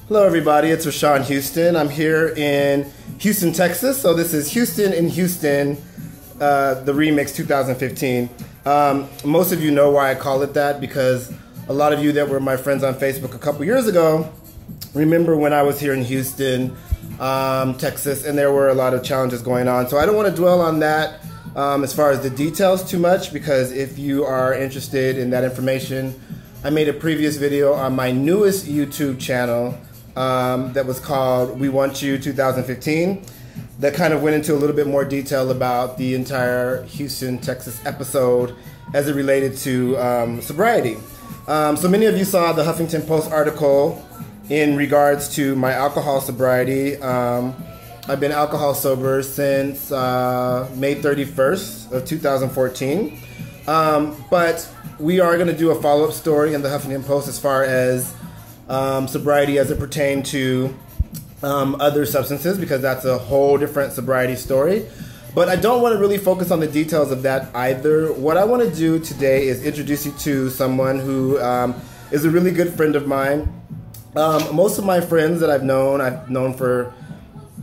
Hello everybody, it's Rashawn Houston. I'm here in Houston, Texas. So this is Houston in Houston, the remix 2015. Most of you know why I call it that because a lot of you that were my friends on Facebook a couple years ago remember when I was here in Houston, Texas, and there were a lot of challenges going on. So I don't want to dwell on that as far as the details too much, because if you are interested in that information, I made a previous video on my newest YouTube channel that was called We Want You 2015 that kind of went into a little bit more detail about the entire Houston, Texas episode as it related to sobriety. So many of you saw the Huffington Post article in regards to my alcohol sobriety. I've been alcohol sober since May 31st of 2014. But we are going to do a follow-up story in the Huffington Post as far as sobriety as it pertains to other substances, because that's a whole different sobriety story. But I don't want to really focus on the details of that either. What I want to do today is introduce you to someone who is a really good friend of mine. Most of my friends that I've known for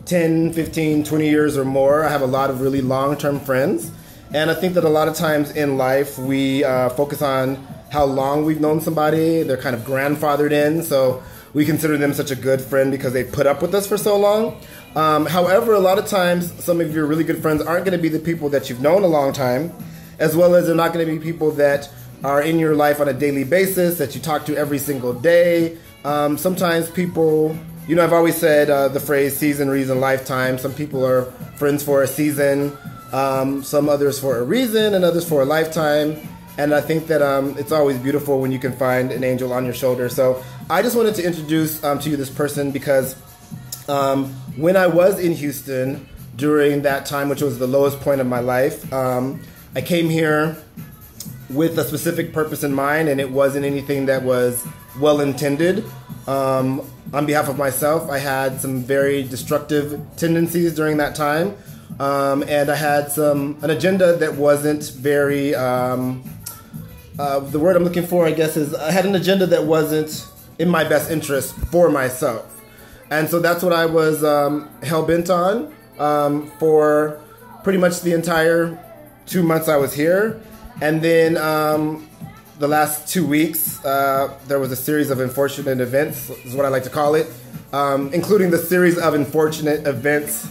10, 15, 20 years or more. I have a lot of really long-term friends. And I think that a lot of times in life we focus on how long we've known somebody. They're kind of grandfathered in, so we consider them such a good friend because they put up with us for so long. However, a lot of times some of your really good friends aren't going to be the people that you've known a long time, as well as they're not going to be people that are in your life on a daily basis, that you talk to every single day. Sometimes people, you know, I've always said the phrase season, reason, lifetime. Some people are friends for a season, some others for a reason, and others for a lifetime. And I think that it's always beautiful when you can find an angel on your shoulder. So I just wanted to introduce to you this person because when I was in Houston during that time, which was the lowest point of my life, I came here with a specific purpose in mind, and it wasn't anything that was well-intended. On behalf of myself, I had some very destructive tendencies during that time. And I had an agenda that wasn't very, the word I'm looking for, I guess, is I had an agenda that wasn't in my best interest for myself. And so that's what I was hell-bent on for pretty much the entire 2 months I was here. And then the last 2 weeks, there was a series of unfortunate events, is what I like to call it, including the series of unfortunate events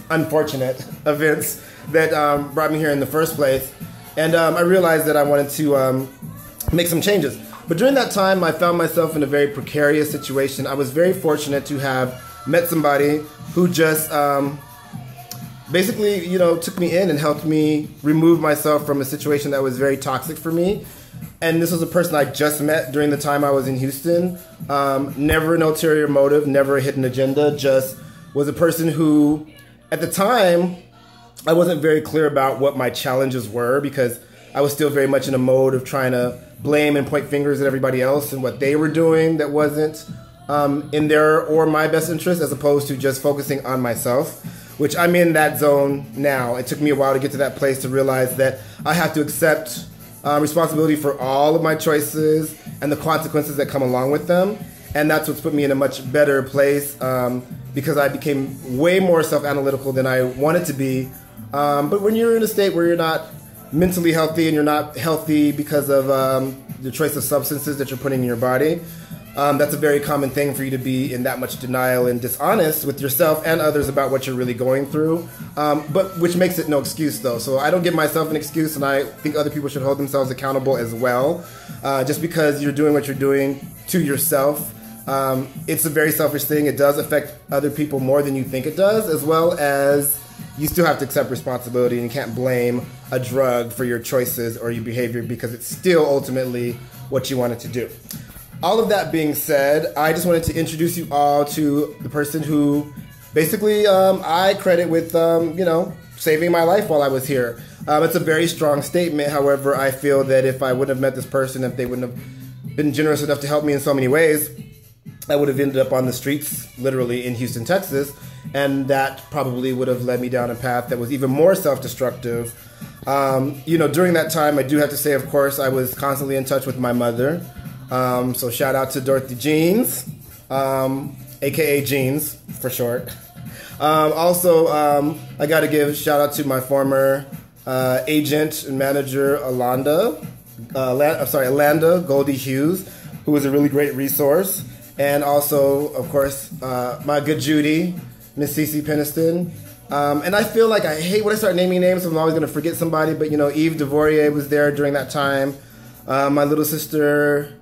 that brought me here in the first place. And I realized that I wanted to make some changes. But during that time, I found myself in a very precarious situation. I was very fortunate to have met somebody who just basically, you know, took me in and helped me remove myself from a situation that was very toxic for me. And this was a person I just met during the time I was in Houston. Never an ulterior motive, never a hidden agenda, just was a person who, at the time, I wasn't very clear about what my challenges were because I was still very much in a mode of trying to blame and point fingers at everybody else and what they were doing that wasn't in their or my best interest, as opposed to just focusing on myself, which I'm in that zone now. It took me a while to get to that place to realize that I have to accept responsibility for all of my choices and the consequences that come along with them. And that's what's put me in a much better place because I became way more self-analytical than I wanted to be. But when you're in a state where you're not mentally healthy and you're not healthy because of the choice of substances that you're putting in your body, that's a very common thing for you to be in that much denial and dishonest with yourself and others about what you're really going through, but which makes it no excuse though. So I don't give myself an excuse, and I think other people should hold themselves accountable as well. Just because you're doing what you're doing to yourself, it's a very selfish thing. It does affect other people more than you think it does, as well as you still have to accept responsibility, and you can't blame a drug for your choices or your behavior because it's still ultimately what you wanted to do. All of that being said, I just wanted to introduce you all to the person who basically I credit with, you know, saving my life while I was here. It's a very strong statement. However, I feel that if I wouldn't have met this person, if they wouldn't have been generous enough to help me in so many ways, I would have ended up on the streets, literally in Houston, Texas, and that probably would have led me down a path that was even more self-destructive. You know, during that time, I do have to say, of course, I was constantly in touch with my mother. So shout out to Dorothy Jeans. aka Jeans for short. Also, I got to give a shout out to my former agent and manager, Alanda Goldie Hughes, who was a really great resource. And also, of course, my good Judy, Miss Cece Peniston. And I feel like I hate when I start naming names, so I'm always going to forget somebody. But, you know, Eve DeVorier was there during that time. My little sister,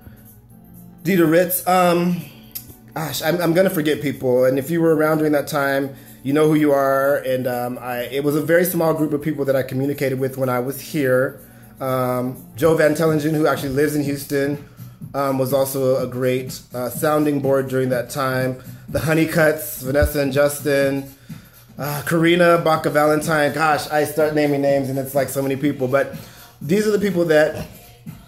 Dita Ritz. Gosh, I'm going to forget people. And if you were around during that time, you know who you are. And it was a very small group of people that I communicated with when I was here. Joe Van Tellingen, who actually lives in Houston, was also a great sounding board during that time. The Honeycuts, Vanessa and Justin, Karina, Baca Valentine. Gosh, I start naming names and it's like so many people. But these are the people that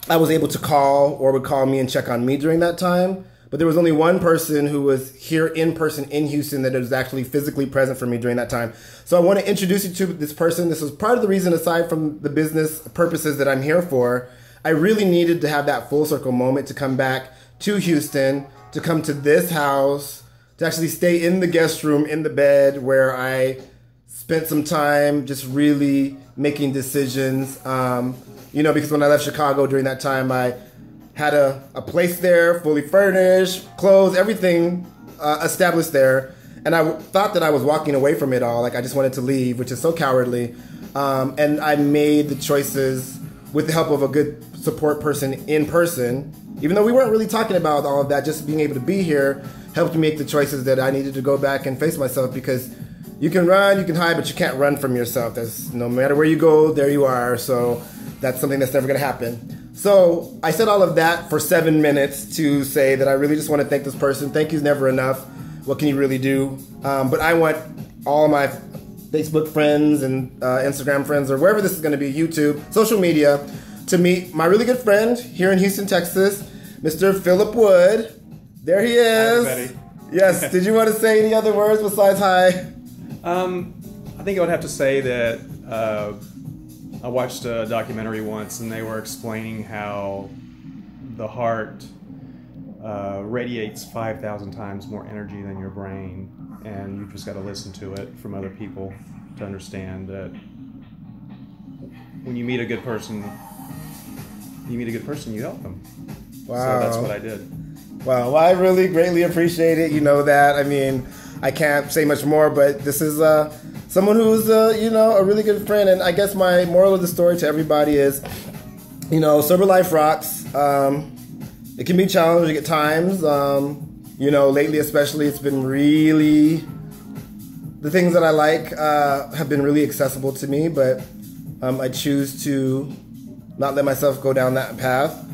I was able to call or would call me and check on me during that time. But there was only one person who was here in person in Houston that was actually physically present for me during that time. So I want to introduce you to this person. This was part of the reason, aside from the business purposes that I'm here for, I really needed to have that full circle moment to come back to Houston, to come to this house, to actually stay in the guest room, in the bed, where I spent some time just really making decisions. You know, because when I left Chicago during that time, I had a place there, fully furnished, clothes, everything established there. And I thought that I was walking away from it all. Like, I just wanted to leave, which is so cowardly. And I made the choices with the help of a good support person in person. Even though we weren't really talking about all of that, just being able to be here helped me make the choices that I needed to go back and face myself, because you can run, you can hide, but you can't run from yourself. There's, no matter where you go, there you are. So that's something that's never going to happen. So I said all of that for 7 minutes to say that I really just want to thank this person. Thank you is never enough. What can you really do? But I want all my Facebook friends and Instagram friends, or wherever this is going to be, YouTube, social media, to meet my really good friend here in Houston, Texas, Mr. Philip Wood. There he is. Hi, everybody. Yes. Did you want to say any other words besides hi? I think I would have to say that I watched a documentary once, and they were explaining how the heart radiates 5,000 times more energy than your brain, and you've just got to listen to it from other people to understand that when you meet a good person, you help them. Wow. So that's what I did. Wow. Well, I really greatly appreciate it. You know that. I mean, I can't say much more, but this is someone who's, you know, a really good friend. And I guess my moral of the story to everybody is, you know, sober life rocks. It can be challenging at times. You know, lately especially, it's been really, the things that I like have been really accessible to me, but I choose to not let myself go down that path.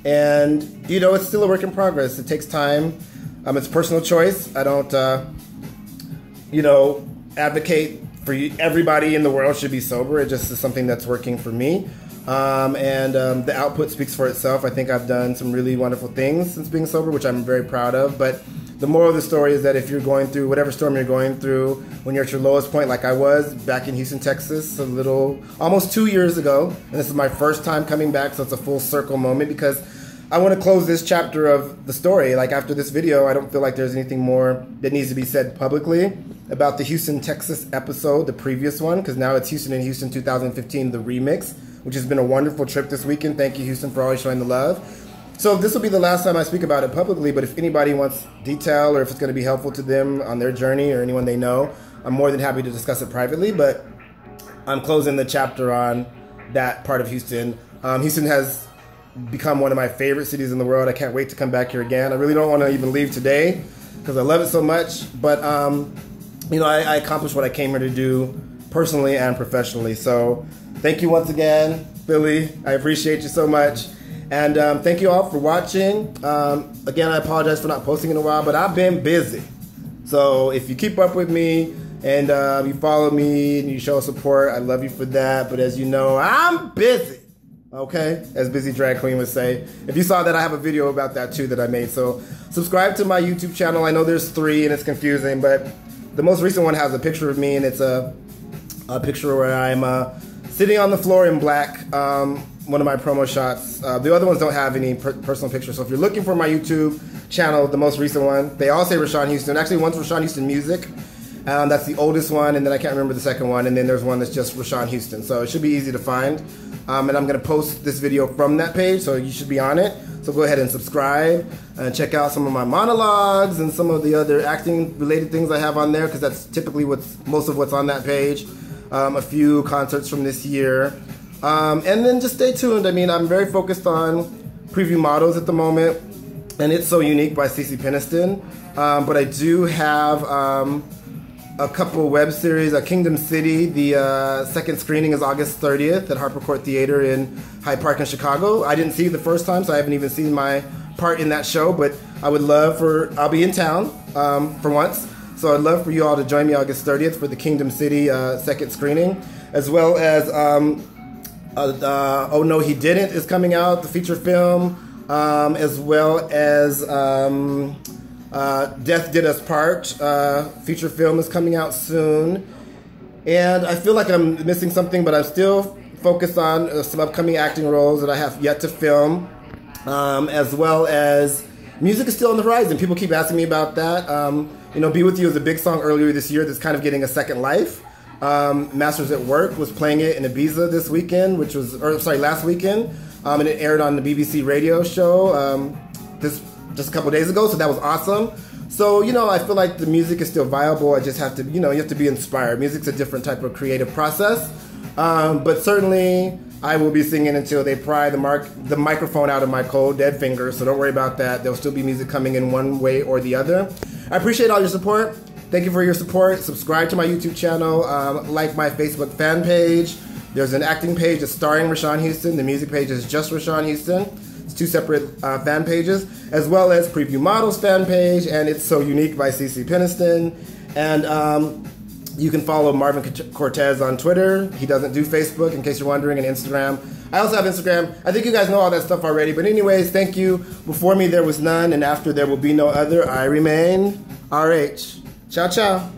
And, you know, it's still a work in progress. It takes time. It's personal choice. I don't, you know, advocate for everybody in the world should be sober. It just is something that's working for me. And the output speaks for itself. I think I've done some really wonderful things since being sober, which I'm very proud of. But the moral of the story is that if you're going through whatever storm you're going through, when you're at your lowest point, like I was back in Houston, Texas, almost 2 years ago, and this is my first time coming back, so it's a full circle moment, because I want to close this chapter of the story. Like, after this video, I don't feel like there's anything more that needs to be said publicly about the Houston, Texas episode, the previous one, because now it's Houston in Houston 2015, the remix, which has been a wonderful trip this weekend. Thank you, Houston, for always showing the love. So this will be the last time I speak about it publicly, but if anybody wants detail, or if it's going to be helpful to them on their journey, or anyone they know, I'm more than happy to discuss it privately. But I'm closing the chapter on that part of Houston. Houston has become one of my favorite cities in the world. I can't wait to come back here again. I really don't want to even leave today because I love it so much. But, you know, I accomplished what I came here to do personally and professionally. So thank you once again, Billy. I appreciate you so much. And thank you all for watching. Again, I apologize for not posting in a while, but I've been busy. So if you keep up with me and you follow me and you show support, I love you for that. But as you know, I'm busy. Okay, as Busy Drag Queen would say. If you saw that, I have a video about that too that I made. So subscribe to my YouTube channel. I know there's 3 and it's confusing, but the most recent one has a picture of me, and it's a picture where I'm sitting on the floor in black one of my promo shots. The other ones don't have any personal pictures. So if you're looking for my YouTube channel, the most recent one, they all say Rashawn Houston. Actually, one's Rashawn Houston Music. That's the oldest one, and then I can't remember the second one, and then there's one that's just Rashawn Houston. So it should be easy to find. And I'm going to post this video from that page, so you should be on it. So go ahead and subscribe and check out some of my monologues and some of the other acting-related things I have on there, because that's typically most of what's on that page. A few concerts from this year. And then just stay tuned. I mean, I'm very focused on Preview Models at the moment, and It's So Unique by Cece Peniston. But I do have a couple web series. Kingdom City, the second screening is August 30th at Harper Court Theater in Hyde Park in Chicago. I didn't see it the first time, so I haven't even seen my part in that show, but I would love I'll be in town for once, so I'd love for you all to join me August 30th for the Kingdom City second screening, as well as Oh No He Didn't is coming out, the feature film, as well as Death Did Us Part, feature film is coming out soon. And I feel like I'm missing something, but I'm still focused on some upcoming acting roles that I have yet to film, as well as music is still on the horizon. People keep asking me about that. You know, Be With You is a big song earlier this year that's kind of getting a second life. Masters at Work was playing it in Ibiza this weekend, last weekend, and it aired on the BBC radio show just a couple days ago, so that was awesome. So, you know, I feel like the music is still viable. I just have to, you know, you have to be inspired. Music's a different type of creative process. But certainly, I will be singing until they pry the microphone out of my cold, dead fingers, so don't worry about that. There'll still be music coming in one way or the other. I appreciate all your support. Thank you for your support. Subscribe to my YouTube channel. Like my Facebook fan page. There's an acting page that's starring Rashawn Houston. The music page is just Rashawn Houston. It's two separate fan pages, as well as Preview Models fan page, and It's So Unique by Cece Peniston. And you can follow Marvin Cortez on Twitter. He doesn't do Facebook, in case you're wondering, and Instagram. I also have Instagram. I think you guys know all that stuff already. But anyways, thank you. Before me there was none, and after there will be no other. I remain RH. Ciao, ciao.